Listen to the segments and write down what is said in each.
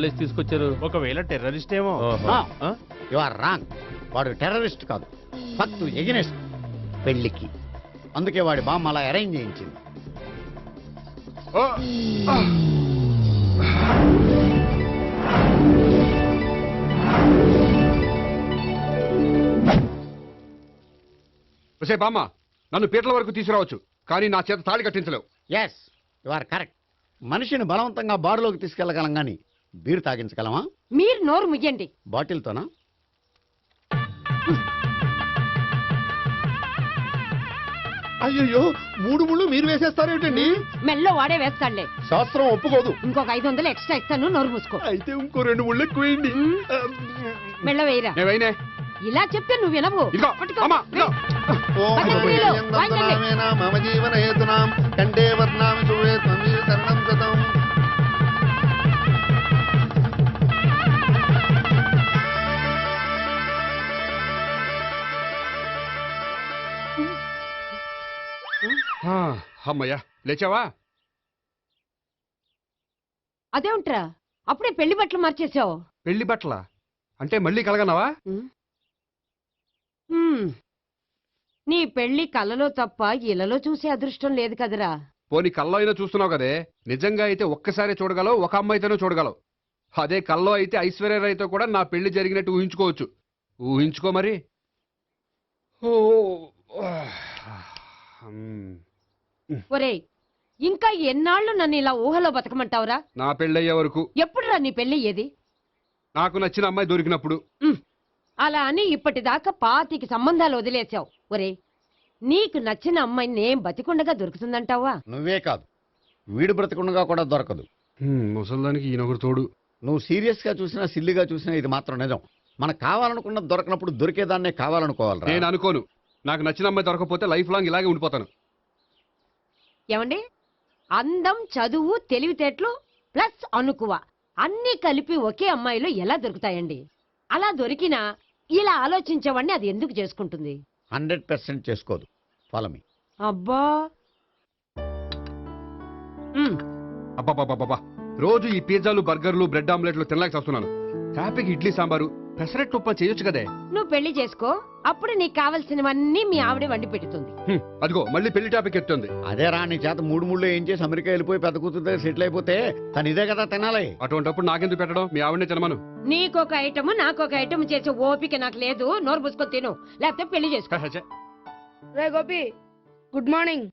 తీసుకొచ్చారు. ఒకవేళ టెర్రరిస్ట్ ఏమో. You are wrong. వాడు టెర్రరిస్ట్ కాదు, ఫక్తు ఎగనెస్ట్ పెళ్లికి. అందుకే వాడి బామ్మ అలా అరేంజ్ చేయించింది. బామ్మ, నన్ను పీటల వరకు తీసుకురావచ్చు, కానీ నా చేత తాళి కట్టించలేవు. Yes, you are correct. మనిషిని బలవంతంగా బారులోకి తీసుకెళ్లగలం గాని బీరు తాగించగలమా? మీరు నోరు ముయ్యండి. బాటిల్తోనా? అయ్యో, 3 ముళ్ళు మీరు వేసేస్తారేమిటండి? మెల్లో వాడే వేస్తాడులే. శాస్త్రం ఒప్పుకోదు. ఇంకొక 500 ఎక్స్ట్రా ఇస్తాను, నోరు మూసుకో. అయితే ఇంకో 2 ముళ్ళు ఎక్కువేయండి. మెల్ల వేయరా. నేవైనే ఇలా చెప్తే నువ్వు వినవు. ఇదిగో, అమ్మా, ఇదిగో. మమ జీవన హేతునాం కంటే వర్ణామి చూడే త్వమీవ శరణం గతం. అమ్మయ్యా, లేచావా? అదేంట్రా అప్పుడే పెళ్లి బట్టలు మార్చేసావు? పెళ్లి బట్టల అంటే మళ్ళీ కలగన్నావా? నీ పెళ్లి కలలో తప్ప ఇలలో చూసే అదృష్టం లేదు కదరా. పోనీ కల్లో అయినా చూస్తున్నావు కదే. నిజంగా అయితే ఒక్కసారి చూడగలవు, ఒక అమ్మాయితోనే చూడగలవు. అదే కల్లో అయితే ఐశ్వర్యరాయ్తో కూడా నా పెళ్లి జరిగినట్టు ఊహించుకోవచ్చు. ఊహించుకో మరి. ఒరేయ్, ఇంకా ఎన్నాళ్ళు నన్ను ఇలా ఊహలో బతకమంటావురా? నా పెళ్ళయ్యే వరకు. ఎప్పుడురా నీ పెళ్లి ఏది? నాకు నచ్చిన అమ్మాయి దొరికినప్పుడు. అలా అని ఇప్పటిదాకా 25 సంబంధాలు వదిలేసావు. ఒరే, నీకు నచ్చిన అమ్మాయి నేను బతికుండగా దొరుకుతుందంటావా? నువ్వే కాదు, వీడు బ్రతకుండగా కూడా దొరకదు. ముసల్దానికి ఈయనొకరు తోడు. నువ్వు సీరియస్ గా చూసినా సిల్లిగా చూసినా ఇది మాత్రం నిజం. మనకు కావాలనుకున్నది దొరకనప్పుడు దొరికేదాన్నే కావాలనుకోవాలి. నేను అనుకోను. నాకు నచ్చిన అమ్మాయి దొరకపోతే లైఫ్ లాంగ్ ఇలాగే ఉండిపోతాను. ఏమండి, అందం, చదువు, తెలివితేటలు ప్లస్ అనుకువ అన్నీ కలిపి ఒకే అమ్మాయిలో ఎలా దొరుకుతాయండి? అలా దొరికినా ఇలా ఆలోచించేవాడిని అది ఎందుకు చేసుకుంటుంది? 100% చేసుకోదు. Follow me. అబ్బా, అబ్బాబాబాబా, రోజు ఈ పిజ్జాలు, బర్గర్లు, బ్రెడ్ ఆమ్లెట్లు తినలేక వస్తున్నాను. హ్యాపీకి ఇడ్లీ సాంబారు, పెసరెట్ ఉప్మా చేయొచ్చు కదే. నువ్వు పెళ్లి చేసుకో, అప్పుడు నీకు కావలసినవన్నీ మీ ఆవిడే వండి పెడుతుంది. అదిగో మళ్ళీ పెళ్లి టాపిక్ ఎత్తుంది. అదే రా, నీ చేత 3 ముళ్ళు ఏం చేసి అమెరికా వెళ్ళిపోయి పెద్ద కూతురు దగ్గర సెటిల్ అయిపోతే తను ఇదే కదా తినాలి. అటువంటిప్పుడు నాకెందుకు పెట్టడం? మీ ఆవిడనే తినమను. నీకొక ఐటమ్ నాకొక ఐటమ్ చేసే ఓపిక నాకు లేదు. నోరు పూసుకొని తిను, లేకపోతే పెళ్లి చేసుకో. రే గోపి, గుడ్ మార్నింగ్.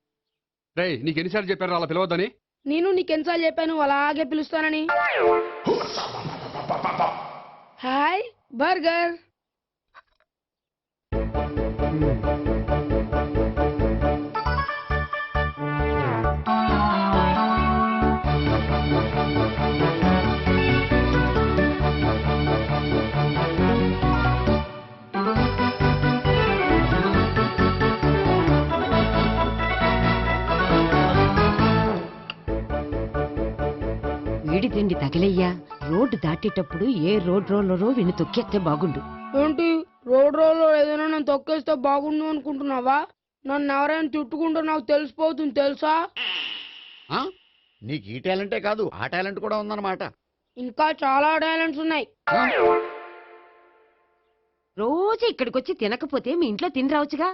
రే, నీకు ఎన్నిసార్లు చెప్పారు అలా పిలవద్దని? నేను నీకెన్నిసార్లు చెప్పాను అలాగే పిలుస్తానని? Hi burger. వీడి తిండి తగిలయ్యా. రోడ్డు దాటేటప్పుడు ఏ రోడ్ రోలరో విని తొక్కేస్తే బాగుండు. ఏంటి, రోడ్ రోల్లో ఏదైనా నేను తొక్కేస్తే బాగుండు అనుకుంటున్నావా? నన్ను ఎవరైనా చుట్టుకుంటే నాకు తెలిసిపోతుంది తెలుసా? నీకు ఈ టాలెంటే కాదు, ఆ టాలెంట్ కూడా ఉందన్నమాట. ఇంకా చాలా టాలెంట్స్ ఉన్నాయి. రోజు ఇక్కడికొచ్చి తినకపోతే మీ ఇంట్లో తిని రావచ్చుగా.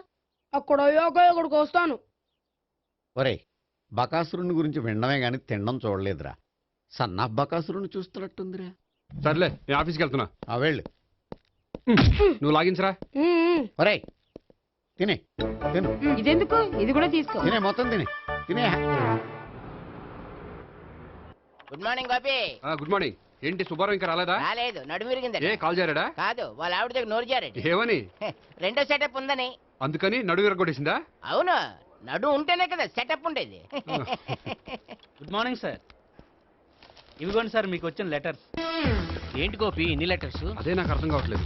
అక్కడ అయ్యాక ఇక్కడికి వస్తాను. ఒరేయ్, బకాసురుని గురించి వినడమే గాని తినడం చూడలేదురా. సన్నా బకాసురుని చూస్తున్నట్టుందిరా. సర్లే, నేను ఆఫీస్కి వెళ్తున్నా. వెళ్ళు. నువ్వు లాగించరా. ఒరేయ్, తినే తిను. ఇదెందుకు? ఇది కూడా తీసుకో. తినే, మొత్తం తినే తినే. Good morning Gopi. Good morning. ఏంటి సుబ్బారావు ఇంకా రాలేదా? రాలేదు, నడుము విరిగింది. ఏ కాల్ జారాడా? కాదు, వాళ్ళ ఆవిడ దగ్గర నోరు జారాడు. ఏమని? రెండో సెటప్ ఉందని. అందుకని నడువు విరగొట్టేసిందా? అవును, నడు ఉంటేనే కదా సెటప్ ఉండేది. Good morning sir. ఇవిగోండి సార్ మీకు వచ్చిన లెటర్స్. ఏంటి గోపి ఇన్ని లెటర్స్? అదే నాకు అర్థం కావట్లేదు.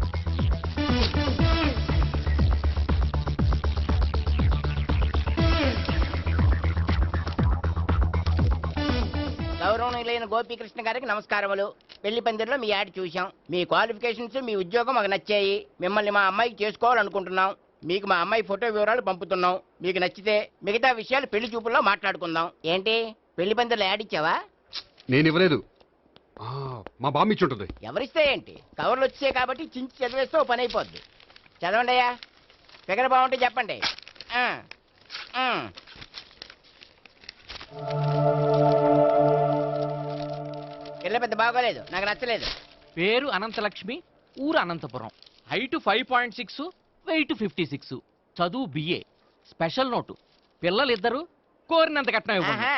గౌరవనీయులైన గోపీకృష్ణ గారికి నమస్కారములు. పెళ్లి పందిరిలో మీ యాడ్ చూశాం. మీ క్వాలిఫికేషన్స్, మీ ఉద్యోగం మాకు నచ్చాయి. మిమ్మల్ని మా అమ్మాయికి చేసుకోవాలనుకుంటున్నాం. మీకు మా అమ్మాయి ఫోటో వివరాలు పంపుతున్నాం. మీకు నచ్చితే మిగతా విషయాలు పెళ్లి చూపుల్లో మాట్లాడుకుందాం. ఏంటి, పెళ్లి పందిరిలో యాడ్ ఇచ్చావా? నేను ఇవ్వలేదు. ఆ, మా బామ్మ ఇచ్చి ఉంటుంది. ఎవరిస్తే ఏంటి, కవర్లు వచ్చాయి కాబట్టి చించి చదివేస్తే ఓ పని అయిపోద్ది. చదవండి అయ్యా, ఫిగర్ బాగుంటే చెప్పండి. ఆ, ఆ. పిల్ల పెద్ద బాగోలేదు, నాకు నచ్చలేదు. పేరు అనంతలక్ష్మి, ఊరు అనంతపురం, హైట్ 5.6, వెయిట్ 56, చదువు బిఏ, స్పెషల్ నోటు, పిల్లలిద్దరు, కోరినంత కట్నం ఇవ్వండి. ఆహా.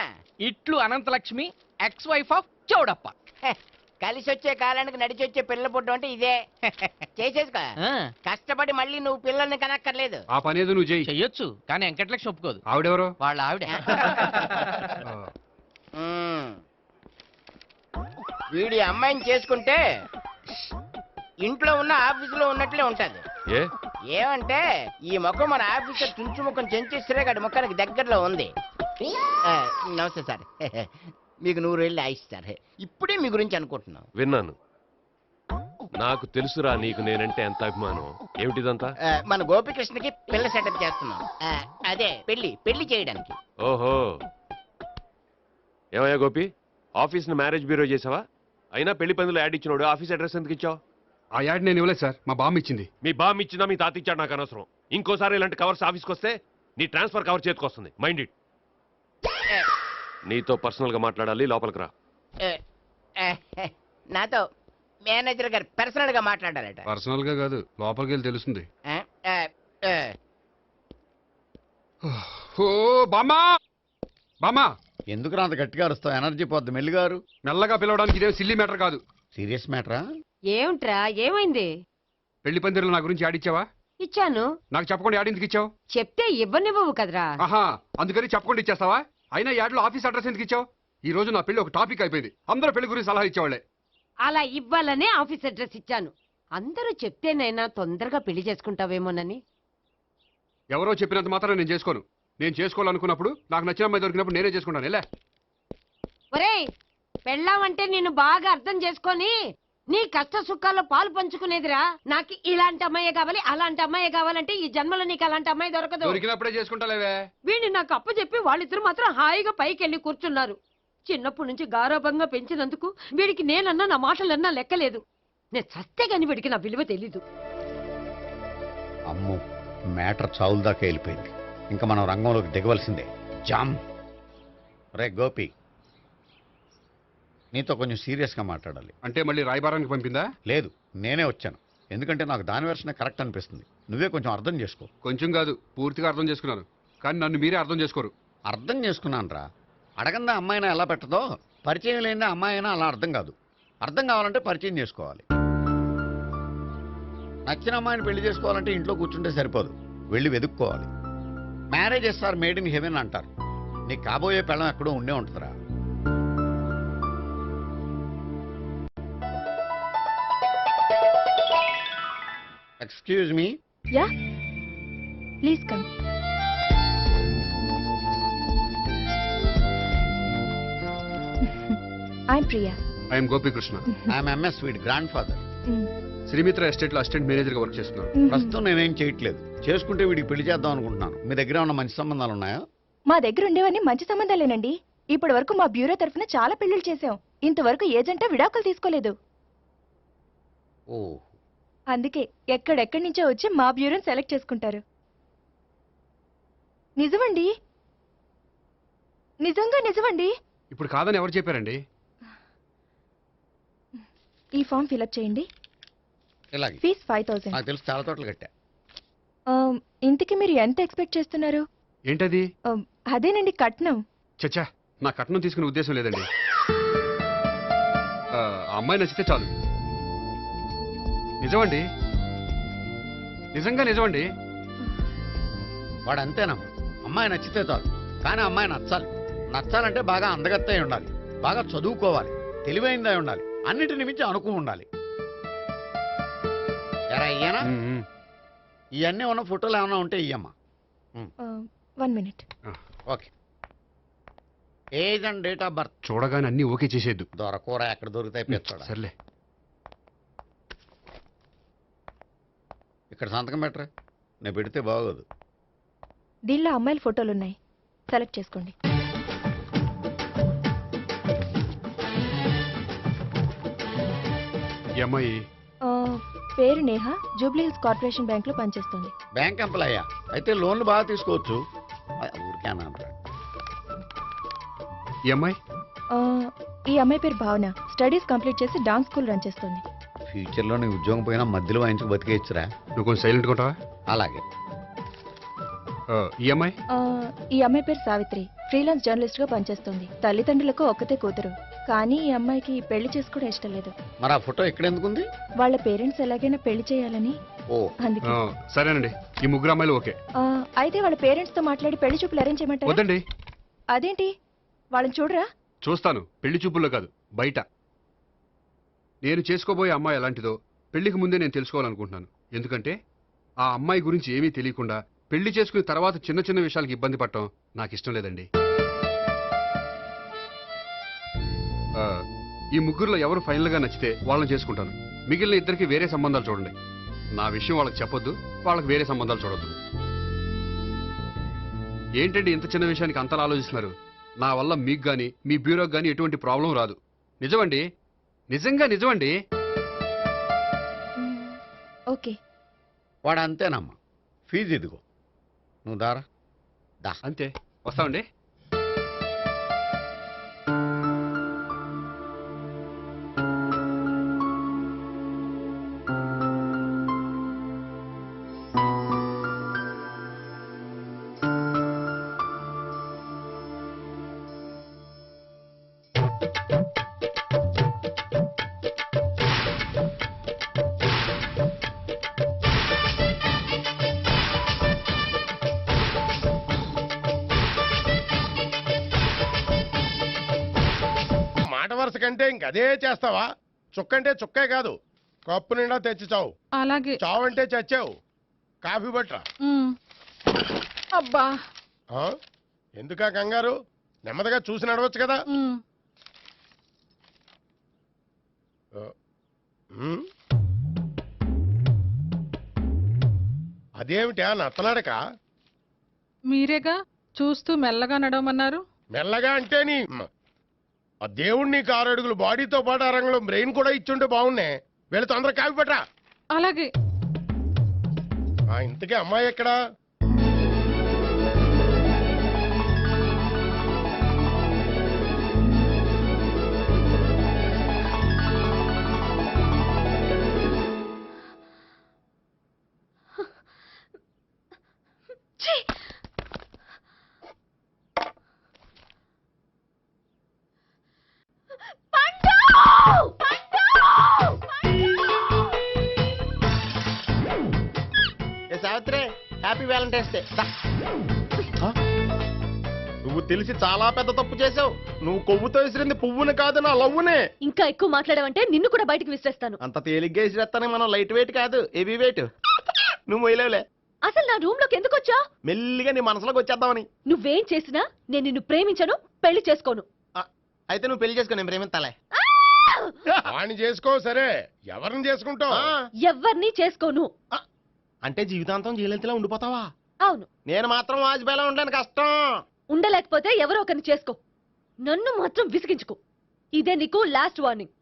ఇట్లు Anantalakshmi, ex wife of Chowdappa. హె, కలిసి వచ్చే కాలానికి నడిచి వచ్చే పిల్ల పుట్టడం అంటే ఇదే. చేసేసుకో, ఆ, కష్టపడి మళ్ళీ నువ్వు పిల్లల్ని కనక్కర్లేదు. ఆ పని ఏదో నువ్వు చెయ్యి. చెయ్యొచ్చు కానీ వెంకటలక్ష్మి ఒప్పుకోదు. ఆవిడెవరో. వాళ్ళ ఆవిడ. ఆ, ఉమ్. వీడి అమ్మాయిని చేసుకుంటే ఇంట్లో ఉన్న ఆఫీసులో ఉన్నట్లే ఉంటది. ఏ ఏమంటే ఈ ముఖం మన ఆఫీసర్ చుంచు ముఖం చెంచేశ్వరే గడి ముఖానికి దగ్గరలో ఉంది. ఆ, నమస్తే సార్. మీకు 100 ఏళ్ళు ఆయుష్ సార్. ఇప్పుడే మీ గురించి అనుకుంటున్నాం. విన్నాను. నాకు తెలుసురా నీకు నేనంటే ఎంత అభిమానం. ఏమిటిదంతా? మన గోపికృష్ణకి పిల్ల సెటప్ చేస్తున్నాం. అదే పెళ్లి చేయడానికి. ఓహో, ఏమయ్యా గోపి, ఆఫీస్ని మ్యారేజ్ బ్యూరో చేసావా? అయినా పెళ్లి పందులు యాడ్ ఇచ్చినోడు ఆఫీస్ అడ్రస్ ఎందుకు ఇచ్చావు? ఆ యాడ్ నేను ఇవ్వలేదు సార్, మా బామ్మ ఇచ్చింది. మీ బామ్ ఇచ్చిందా మీ తాత ఇచ్చాడు నాకు అనవసరం. ఇంకోసారి ఇలాంటి కవర్స్ ఆఫీస్కి వస్తే నీ ట్రాన్స్ఫర్ కవర్ చేతికి వస్తుంది. Mind it. నీతో పర్సనల్ గా మాట్లాడాలి, లోపలికి రా. నాతో మేనేజర్ గారు పర్సనల్ గా మాట్లాడారట. పర్సనల్ గా కాదు, లోపలికి వెళ్ళి తెలుస్తుంది. ఆ, ఆ, ఆ. ఓ బామ్మా, బామ్మా, ఎందుకు అంత గట్టిగా అరుస్తావు? ఎనర్జీ పోద్ది. మెల్లిగారు. మెల్లగా పిలవడానికి ఇదేం సిల్లీ మ్యాటర్ కాదు. సీరియస్ మ్యాటరా? ఏమిట్రా ఏమైంది? పెళ్లి పందిరిలో నా గురించి యాడ్ ఇచ్చావా? ఇచ్చాను. నాకు చెప్పకుండా యాడ్ ఎందుకు ఇచ్చావు? చెప్తే ఇవ్వనివ్వవు కదరా. ఆహా, అందుకని చెప్పకుండా ఇచ్చేస్తావా? అయినా యాడ్లో ఆఫీస్ అడ్రస్ ఎందుకు ఇచ్చావు? ఈ రోజు నా పెళ్లి ఒక టాపిక్ అయిపోయింది. అందరూ పెళ్లి గురించి సలహా ఇచ్చేవాళ్ళే. అలా ఇవ్వాలనే ఆఫీస్ అడ్రస్ ఇచ్చాను. అందరూ చెప్తేనైనా తొందరగా పెళ్లి చేసుకుంటావేమోనని. ఎవరో చెప్పినంత మాత్రం నేను చేసుకోను. నేను చేసుకోవాలనుకున్నప్పుడు, నాకు నచ్చిన అమ్మాయి దొరికినప్పుడు నేనే చేసుకుంటాను. ఎలా? ఒరేయ్, పెళ్ళామంటే నిన్ను బాగా అర్థం చేసుకొని నీ కష్ట సుఖాల్లో పాలు పంచుకునేదిరా. నాకు ఇలాంటి అమ్మాయి కావాలి, అలాంటి అమ్మాయి కావాలంటే ఈ జన్మలో నీకు అలాంటి అమ్మాయి దొరకదు. దొరికినప్పుడే చేసుకుంటాలేవే. వీడిని నాకు అప్పచెప్పి వాళ్ళిద్దరు మాత్రం హాయిగా పైకి వెళ్ళి కూర్చున్నారు. చిన్నప్పటి నుంచి గారాభంగా పెంచినందుకు వీడికి నేనన్నా నా మాటలన్నా లెక్కలేదు. నేను చస్తే గాని వీడికి నా విలువ తెలీదు. అమ్మో, మ్యాటర్ చావుల దాకా వెళ్ళిపోయింది. ఇంకా మనం రంగంలోకి దిగవలసిందే. జామ్. రే గోపి, నీతో కొంచెం సీరియస్గా మాట్లాడాలి. అంటే మళ్ళీ రాయబారానికి పంపిందా? లేదు, నేనే వచ్చాను. ఎందుకంటే నాకు దాని వెర్షనే కరెక్ట్ అనిపిస్తుంది. నువ్వే కొంచెం అర్థం చేసుకో. కొంచెం కాదు, పూర్తిగా అర్థం చేసుకున్నాను. కానీ నన్ను మీరే అర్థం చేసుకోరు. అర్థం చేసుకున్నాను రా. అడగందా అమ్మాయినా ఎలా పెట్టదో, పరిచయం లేని అమ్మాయి అయినా అలా అర్థం కాదు. అర్థం కావాలంటే పరిచయం చేసుకోవాలి. నచ్చిన అమ్మాయిని పెళ్లి చేసుకోవాలంటే ఇంట్లో కూర్చుంటే సరిపోదు, వెళ్ళి వెతుక్కోవాలి. Marriages are made in heaven అంటారు. నీకు కాబోయే పెళ్ళం ఎక్కడో ఉండే ఉంటుందిరా. Excuse me. Yeah, please come. I'm Priya. I'm Gopikrishna. I'm ఎంఎస్ వీడ్ గ్రాండ్ ఫాదర్. శ్రీమిత్ర ఎస్టేట్ లో అసిస్టెంట్ మేనేజర్ గా వర్క్ చేస్తున్నాను. ప్రస్తుతం నేనేం చేయట్లేదు. చేసుకుంటే వీడికి పెళ్లి చేద్దాం అనుకుంటున్నాను. మీ దగ్గర ఉన్న మంచి సంబంధాలు ఉన్నాయా? మా దగ్గర ఉండేవన్నీ మంచి సంబంధాలేనండి. ఇప్పటి వరకు మా బ్యూరో తరఫున చాలా పెళ్లిళ్ళు చేశాం. ఇంతవరకు ఏజెంటా విడాకులు తీసుకోలేదు. ఓ, అందుకే ఎక్కడెక్కడి నుంచో వచ్చి మా బ్యూరోని సెలెక్ట్ చేసుకుంటారు. నిజమండి, నిజంగా నిజమండి. ఇప్పుడు కాదని ఎవరు చెప్పారండి? ఈ ఫామ్ ఫిలప్ చేయండి. ఇలాగే. ఫీజ్ 5000. నాకు తెలుసు, చాలా తోటలు కట్టా. ఇంతకీ మీరు ఎంత ఎక్స్పెక్ట్ చేస్తున్నారు? ఏంటది? అదేనండి, కట్నం. చచ్చా, నా కట్నం తీసుకునే ఉద్దేశం లేదండి. ఆ అమ్మాయి నచ్చితే చాలు. నిజమండి, నిజంగా నిజమండి. వాడు అంతేనా? అమ్మాయి నచ్చితే చాలు, కానీ అమ్మాయి నచ్చాలి. నచ్చాలంటే బాగా అందగత్తే ఉండాలి, బాగా చదువుకోవాలి, తెలివైందై ఉండాలి, అన్నిటిని మించి అనుకుని ఉండాలి. ఎరా ఇయ్యనా? ఇవన్నీ ఉన్న ఫోటోలు ఏమైనా ఉంటే ఇయ్యమ్మా. 1 minute. Okay. Age and date of birth. చూడగానే అన్ని ఓకే చేసేద్దు. దొరకూర ఎక్కడ దొరుకుతాయి పెంచోడా. సర్లే. ఇక్కడ సంతకం పెట్టరా, నేను పెడితే బాగోదు. దీనిలో అమ్మాయిల ఫోటోలున్నాయి, సెలెక్ట్ చేసుకోండి. ఈ అమ్మాయి ఆ, పేరు Neha, Jubilee hills corporation bank లో పనిచేస్తుంది. బ్యాంక్ ఎంప్లాయా? అయితే లోన్లు బాగా తీసుకోవచ్చు. ఊరికేనా? ఈ అమ్మాయి ఆ, ఈ అమ్మాయి పేరు భావన, స్టడీస్ కంప్లీట్ చేసి డాన్స్ స్కూల్ రన్ చేస్తుంది. ఫ్యూచర్లో నీ ఉద్యోగం పోయినా మధ్యలో వాయించుకు బతికేయచ్చురా. నువ్వు కొంచెం సైలెంట్ ఉంటావా? అలాగే. ఈ అమ్మాయి ఆ, ఈ అమ్మాయి పేరు సావిత్రి, ఫ్రీలాన్స్ జర్నలిస్ట్ గా పనిచేస్తుంది. తల్లిదండ్రులకు ఒక్కతే కూతురు, కానీ ఈ అమ్మాయికి పెళ్లి చేసుకోవడం ఇష్టం లేదు. మరి ఆ ఫోటో ఎక్కడెందుకుంది? వాళ్ళ పేరెంట్స్ ఎలాగైనా పెళ్లి చేయాలని, ఓ, అందుకే. సరేనండి, ఈ ముగ్గురు అమ్మాయిలు ఓకే. ఆ, అయితే వాళ్ళ పేరెంట్స్ తో మాట్లాడి పెళ్లి చూపులు అరేంజ్ చేయమంటారా? వద్దండి, అదేంటి, వాళ్ళని చూడరా? చూస్తాను. పెళ్లి చూపుల్లో కాదు, బయట. నేను చేసుకోబోయే అమ్మాయి ఎలాంటిదో పెళ్లికి ముందే నేను తెలుసుకోవాలనుకుంటున్నాను. ఎందుకంటే ఆ అమ్మాయి గురించి ఏమీ తెలియకుండా పెళ్లి చేసుకున్న తర్వాత చిన్న చిన్న విషయాలకు ఇబ్బంది పడటం నాకు ఇష్టం లేదండి. ఈ ముగ్గురులో ఎవరు ఫైనల్ గా నచ్చితే వాళ్ళని చేసుకుంటాను. మిగిలిన ఇద్దరికి వేరే సంబంధాలు చూడండి. నా విషయం వాళ్ళకి చెప్పొద్దు, వాళ్ళకి వేరే సంబంధాలు చూడొద్దు. ఏంటండి ఇంత చిన్న విషయానికి అంతలా ఆలోచిస్తున్నారు? నా వల్ల మీకు గాని మీ బ్యూరోకి గాని ఎటువంటి ప్రాబ్లం రాదు. నిజమండి, నిజంగా నిజమండి. ఓకే. వాడు అంతేనమ్మా. ఫీజు ఇదిగో, నువ్వు దారా. దా. అంతే, వస్తామండి. వరుస కంటే ఇంకదే చేస్తావా? చుక్కంటే చుక్కే కాదు, కప్పు నిండా తెచ్చి చావు. అలాగే. చావు అంటే చచ్చావు. కాఫీ బట్రా. అబ్బా, ఎందుకా కంగారు? నెమ్మదిగా చూసి నడవచ్చు కదా. అదేమిటా నత్తనాడక? మీరేగా చూస్తూ మెల్లగా నడవమన్నారు. మెల్లగా అంటే నీ ఆ దేవుణ్ణి 6 అడుగులు బాడీతో పాటు ఆ రంగంలో బ్రెయిన్ కూడా ఇచ్చుంటే బాగున్నే. వీళ్ళు తొందరగా కాఫీ పట్రా. అలాగే. ఇంతకీ అమ్మాయి ఎక్కడా? Savitri, happy Valentine's day. నువ్వు తెలిసి చాలా పెద్ద తప్పు చేసావు. నువ్వు కొవ్వుతో విసిరింది పువ్వుని కాదు, నా లవ్వునే. ఇంకా ఎక్కువ మాట్లాడావంటే నిన్ను కూడా బయటికి విసిరేస్తాను. అంత తేలిగ్గా విసిరేస్తానే. మనం లైట్ వెయిట్ కాదు, హెవీ వెయిట్. నువ్వు మొయ్యలేవులే. అసలు నా రూమ్ లోకి ఎందుకు వచ్చా? మెల్లిగా నీ మనసులోకి వచ్చేద్దామని. నువ్వేం చేసినా నేను నిన్ను ప్రేమించను, పెళ్లి చేసుకోను. అయితే నువ్వు పెళ్లి చేసుకో, నేను ప్రేమిస్తాలే. వాణ్ణి చేసుకో. సరే, ఎవరిని చేసుకుంటావు? ఎవరిని చేసుకోను. అంటే జీవితాంతం జయలలితలా ఉండిపోతావా? అవును. నేను మాత్రం వాజ్పేయిలా ఉండడానికి కష్టం. ఉండలేకపోతే ఎవరో ఒకరిని చేసుకో, నన్ను మాత్రం విసిగించుకో. ఇదే నీకు లాస్ట్ వార్నింగ్.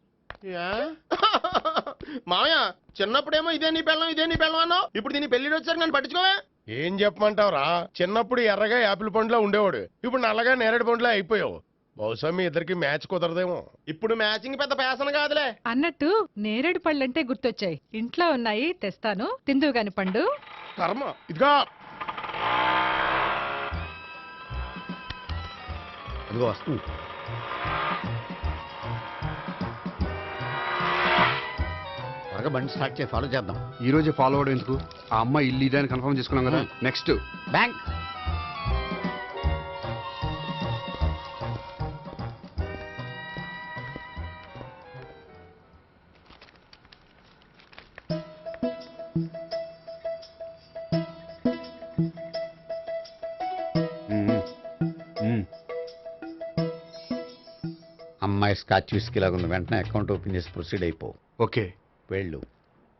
మామయ్య, చిన్నప్పుడేమో ఇదే నీ పెళ్ళం ఇదే నీ పెళ్ళం అన్నావు. ఇప్పుడు దీని పెళ్లి వచ్చారు, నన్ను పట్టించుకోవే. ఏం చెప్పమంటావురా? చిన్నప్పుడు ఎర్రగా యాపిల్ పండులో ఉండేవాడు, ఇప్పుడు నల్లగా నేరేడు పండులో అయిపోయావు. బహుశా మీ ఇద్దరికి మ్యాచ్ కుదరదేమో. ఇప్పుడు మ్యాచింగ్ పెద్ద పేసన కాదులే. అన్నట్టు నేరేడు పళ్ళంటే గుర్తొచ్చాయి. ఇంట్లో ఉన్నాయి, తెస్తాను, తిందువు గాని పండు. కర్మ. ఇదిగా అదిగో వస్తుంది. త్వరగా బండి స్టార్ట్ చేసి ఫాలో చేద్దాం. ఈ రోజే ఫాలో అవడం ఎందుకు? ఆ అమ్మాయి ఇల్లు ఇదే అని కన్ఫర్మ్ చేసుకున్నాం కదా. Next bank. అమ్మాయి స్కాచ్ విస్కీ లాగా ఉంది. వెంటనే అకౌంట్ ఓపెన్ చేసి ప్రొసీడ్ అయిపో. ఓకే, వెళ్ళు.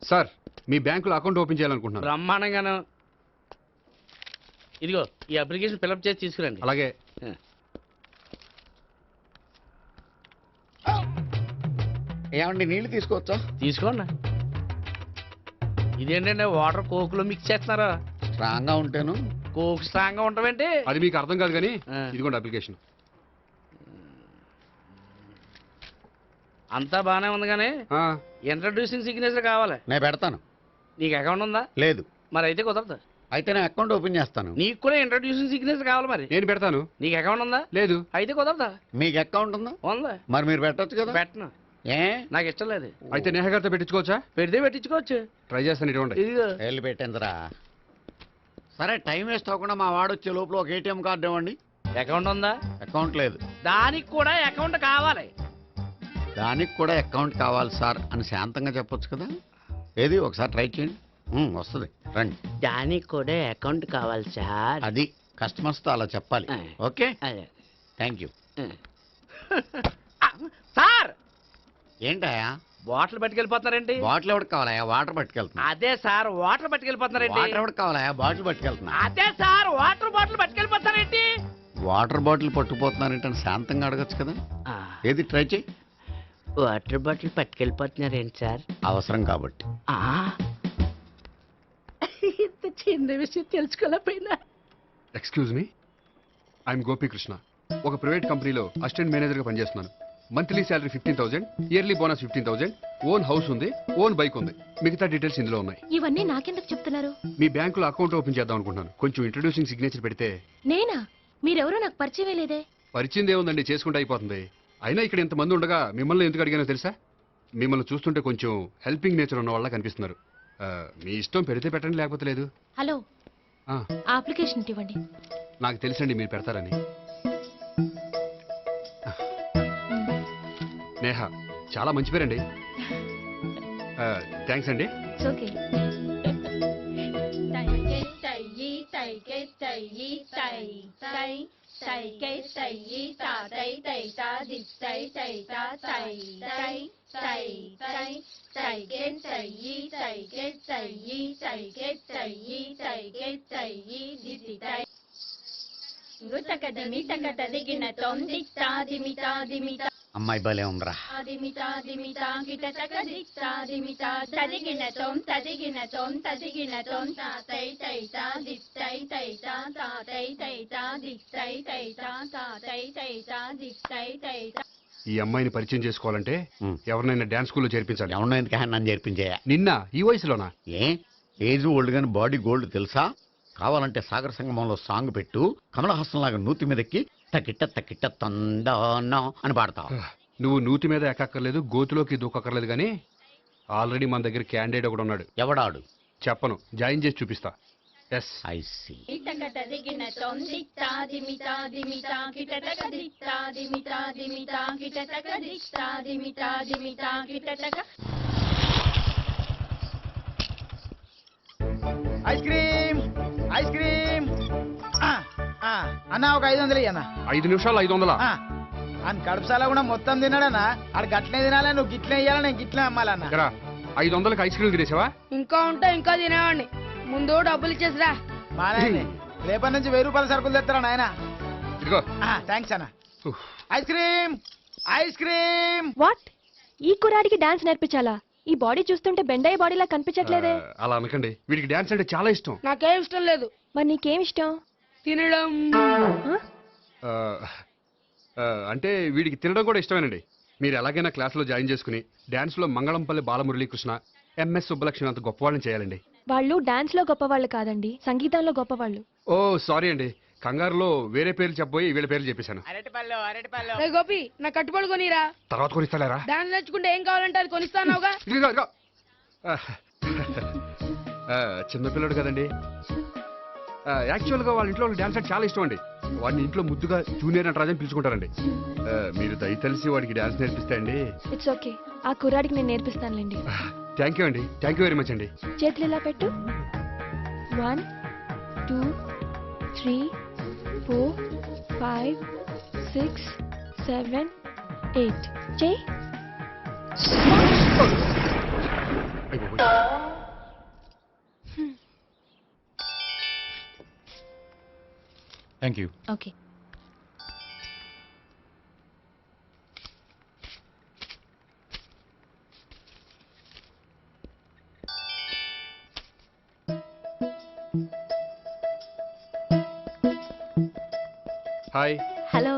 సార్, మీ బ్యాంకులో అకౌంట్ ఓపెన్ చేయాలనుకుంటున్నాను. బ్రహ్మాండంగాను. ఇదిగో ఈ అప్లికేషన్ ఫిల్అప్ చేసి తీసుకురండి. అలాగే. ఏమండి నీళ్లు తీసుకోవచ్చా? తీసుకోండి. ఇదేంటండి వాటర్ కోక్లో మిక్స్ చేస్తున్నారా? స్ట్రాంగ్ గా ఉంటాను. కోక్ స్ట్రాంగ్ గా ఉంటావేంటి? అది మీకు అర్థం కాదు కానీ ఇదిగోండి అప్లికేషన్. అంతా బానే ఉంది కానీ ఇంట్రడ్యూసింగ్ సిగ్నేచర్ కావాలి. నేను పెడతాను. నీకు అకౌంట్ ఉందా? లేదు. మరి అయితే కుదరదు. అయితే నేను అకౌంట్ ఓపెన్ చేస్తాను. నీకు కూడా ఇంట్రడ్యూసింగ్ సిగ్నేచర్ కావాలి. మరి నేను పెడతాను. నీకు అకౌంట్ ఉందా? లేదు. అయితే కుదరదా? మీకు అకౌంట్ ఉందా? ఉందా? మరి మీరు పెట్టొచ్చు కదా. పెట్టను. ఏ నాకు ఇష్టం లేదు. అయితే నేహ గారితో పెట్టించుకోవచ్చా? పెడితే పెట్టించుకోవచ్చు. ట్రై చేస్తాను. ఇటువంటి ఇదిగో వెళ్ళి పెట్టిందిరా. సరే టైం వేస్ట్ అవ్వకుండా మా వాడు వచ్చే లోపల ఒక ఏటీఎం కార్డు ఇవ్వండి. అకౌంట్ ఉందా? అకౌంట్ లేదు. దానికి కూడా అకౌంట్ కావాలి. దానికి కూడా అకౌంట్ కావాలి సార్ అని శాంతంగా చెప్పొచ్చు కదా. ఏది ఒకసారి ట్రై చేయండి. వస్తుంది రండి. దానికి కూడా అకౌంట్ కావాలి సార్. అది కస్టమర్స్తో అలా చెప్పాలి. Okay thank you. సార్ ఏంటయా బాటిల్ పట్టుకెళ్ళిపోతున్నారేంటి? బాటిల్ ఎవరికి కావాలయా? వాటర్ పట్టుకెళ్తున్నా. అదే సార్ వాటర్ పట్టుకెళ్ళిపోతున్నారేంటి? వాటర్ ఎవరికి కావాలయా? బాటిల్ పట్టుకెళ్తున్నా. అదే సార్ వాటర్ బాటిల్ పట్టుకెళ్ళిపోతారేంటి? వాటర్ బాటిల్ పట్టుకుపోతున్నారేంటని శాంతంగా అడగచ్చు కదా. ఏది ట్రై చేయి. వాటర్ బాటిల్ పట్టుకెళ్ళిపోతున్నారేంటి సార్? అవసరం కాబట్టి. ఇంత చిన్న విషయం తెలుసుకోలేకపోయినా. Excuse me, I'm Gopikrishna. ఒక ప్రైవేట్ కంపెనీలో అసిస్టెంట్ మేనేజర్గా పనిచేస్తున్నాను. Monthly salary 15,000, yearly bonus 15,000, own house ఉంది, ఓన్ బైక్ ఉంది. మిగతా డీటెయిల్స్ ఇందులో ఉన్నాయి. ఇవన్నీ నాకెందుకు చెప్తున్నారు? మీ బ్యాంకులో అకౌంట్ ఓపెన్ చేద్దాం అనుకుంటున్నాను. కొంచెం ఇంట్రడ్యూసింగ్ సిగ్నేచర్ పెడితే. నేనా? మీరెవరో నాకు పరిచయం లేదే. పరిచయం ఏముందండి, చేసుకుంటే అయిపోతుంది. అయినా ఇక్కడ ఇంతమంది ఉండగా మిమ్మల్ని ఎందుకు అడిగానో తెలుసా? మిమ్మల్ని చూస్తుంటే కొంచెం హెల్పింగ్ నేచర్ ఉన్న వాళ్ళ కనిపిస్తున్నారు. మీ ఇష్టం పెడితే పెట్టండి, లేకపోతే లేదు. హలో, అప్లికేషన్ ఇవ్వండి. నాకు తెలుసండి మీరు పెడతారని. నేహ చాలా మంచి పేరండి. థ్యాంక్స్ అండి. ఓకే. అమ్మాయి భలే ఉందిరా. ఈ అమ్మాయిని పరిచయం చేసుకోవాలంటే ఎవరినైనా డాన్స్ స్కూల్లో చేర్పించాలి. ఎవరినైనా నన్ను చేర్పించాయా? నిన్న ఈ వయసులోనా? ఏజ్ ఓల్డ్ గాని బాడీ గోల్డ్ తెలుసా? కావాలంటే సాగర సంగమంలో సాంగ్ పెట్టు, కమలహాసంలాగా నూతి మీదకి తకిట్ట తకిట్ట తందానా అని పాడతావు. నువ్వు నూతి మీద ఎక్కక్కర్లేదు, గోతులోకి దూకక్కర్లేదు, కానీ ఆల్రెడీ మన దగ్గర క్యాండిడేట్ ఒకడు ఉన్నాడు. ఎవడాడు? చెప్పను, జాయిన్ చేసి చూపిస్తా. Yes I see. Ice cream ice cream అన్న ఒక 500 అన్న. 5 నిమిషాలు 500. అని కడుపుసాల కూడా మొత్తం తిన్నాడన్నా. ఆడు గట్లనే తినాలి, నువ్వు గిట్లే ఇయ్యాలి, నేను గిట్లే అమ్మాలన్న. 500కి ఐస్ క్రీమ్ తినేసావా? ఇంకా ఉంటే ఇంకా తినేవాడిని. ముందు డబ్బులు ఇచ్చేసిరా. మా నాయనే రేపటి నుంచి 1000 రూపాయల సరుకులు తెస్తారా నాయన? ఇదిగో. థ్యాంక్స్ అన్న. Ice cream ice cream. What? ఈ కుర్రాడికి డాన్స్ నేర్పించాలా? ఈ బాడీ చూస్తుంటే బెండయ్య బాడీలా కనిపించట్లేదే. అలా అనకండి, వీడికి డాన్స్ అంటే చాలా ఇష్టం. నాకేం ఇష్టం లేదు. మరి నీకేం ఇష్టం? తినడం. అంటే వీడికి తినడం కూడా ఇష్టమేనండి. మీరు ఎలాగైనా క్లాస్లో జాయిన్ చేసుకుని డాన్స్లో మంగళంపల్లి బాలమురళీకృష్ణ, ఎంఎస్ సుబ్బలక్ష్మి అంత గొప్పవాళ్ళని చేయాలండి. వాళ్ళు డాన్స్ లో గొప్పవాళ్ళు కాదండి, సంగీతంలో గొప్పవాళ్ళు. ఓ సారీ అండి, కంగారులో వేరే పేర్లు చెప్పబోయి వీళ్ళ పేర్లు చెప్పేశాను. గోపి నా కట్టుబడి కొనిరా. తర్వాత కొనిస్తారా? డాన్స్ నేర్చుకుంటే ఏం కావాలంటే అది కొనిస్తానావుగా. చిన్నపిల్లడు కదండి. యాక్చువల్గా వాళ్ళ ఇంట్లో డాన్స్ అంటే చాలా ఇష్టం అండి. వాడిని ఇంట్లో ముద్దుగా జూనియర్ నటరాజన్ పిలుచుకుంటారండి. మీరు దయతలిసి వాడికి డాన్స్ నేర్పిస్తే అండి. ఇట్స్ ఓకే, ఆ కుర్రాడికి నేను నేర్పిస్తానులేండి. థ్యాంక్ యూ అండి, థ్యాంక్ యూ వెరీ మచ్ అండి. చేతులు ఇలా పెట్టు. 1 2 3 4 5 6 7 8 చేయి. Thank you. Okay. Hi. Hello.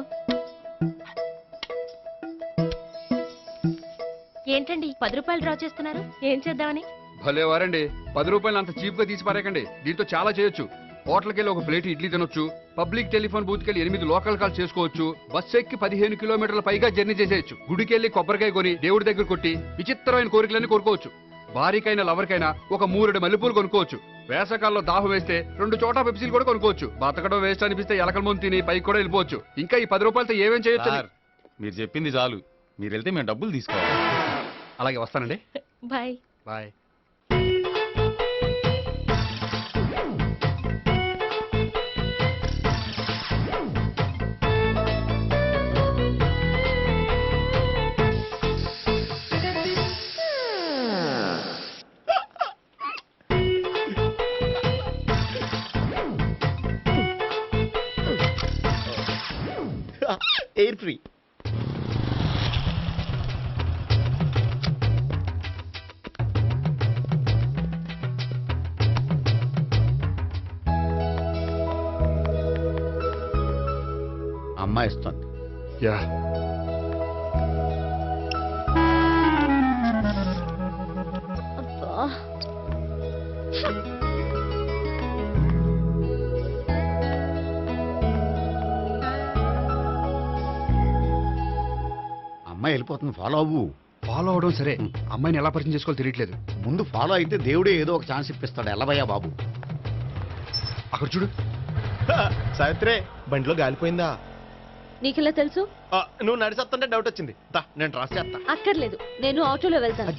ఏంటండి 10 రూపాయలు డ్రా చేస్తున్నారు? ఏం చేద్దామని? భలే వారండి. 10 రూపాయలు అంత చీప్ గా తీసి పారేకండి. దీంతో చాలా చేయొచ్చు. హోటల్కి వెళ్ళి ఒక ప్లేట్ ఇడ్లీ తినొచ్చు, పబ్లిక్ టెలిఫోన్ బూత్కి వెళ్ళి 8 లోకల్ కాల్ చేసుకోవచ్చు, బస్ ఎక్కి 15 కిలోమీటర్ల పైగా జర్నీ చేసేయచ్చు, గుడికి వెళ్ళి కొబ్బరికాయ కొని దేవుడి దగ్గర కొట్టి విచిత్రమైన కోరికలన్నీ కోరుకోవచ్చు, భారీకైనా లవర్కైనా ఒక 3 మల్లెపూలు కొనుక్కోవచ్చు, వేసవకాలంలో దాహం వేస్తే 2 చోటా పెప్సీలు కూడా కొనుక్కోవచ్చు, బతకడం వేస్ట్ అనిపిస్తే ఎలకల ముందు తిని పైకి కూడా వెళ్ళిపోవచ్చు. ఇంకా ఈ 10 రూపాయలతో ఏమేం చేయొచ్చు? మీరు చెప్పింది చాలు. మీరు వెళ్తే మేము డబ్బులు తీసుకోవాలి. అలాగే వస్తానండి. బాయ్. బాయ్. Air free. అమ్మాయి ఇస్తుంది. యా. అమ్మాయి వెళ్ళిపోతుంది, ఫాలో అవ్వు. ఫాలో అవడం సరే, అమ్మాయిని ఎలా పరిచయం చేసుకోవాలో తెలియట్లేదు. ముందు ఫాలో అయితే దేవుడే ఏదో ఒక ఛాన్స్ ఇప్పిస్తాడు. ఎల్లవయ్యా బాబు. అక్కడ చూడు. సావిత్రి, బండిలో గాలిపోయిందా? నీకెలా తెలుసు? నువ్వు నడిచేస్తుంటే డౌట్ వచ్చింది. నేను రాసి చేస్తా. అక్కర్లేదు, నేను ఆటోలో వెళ్తాను.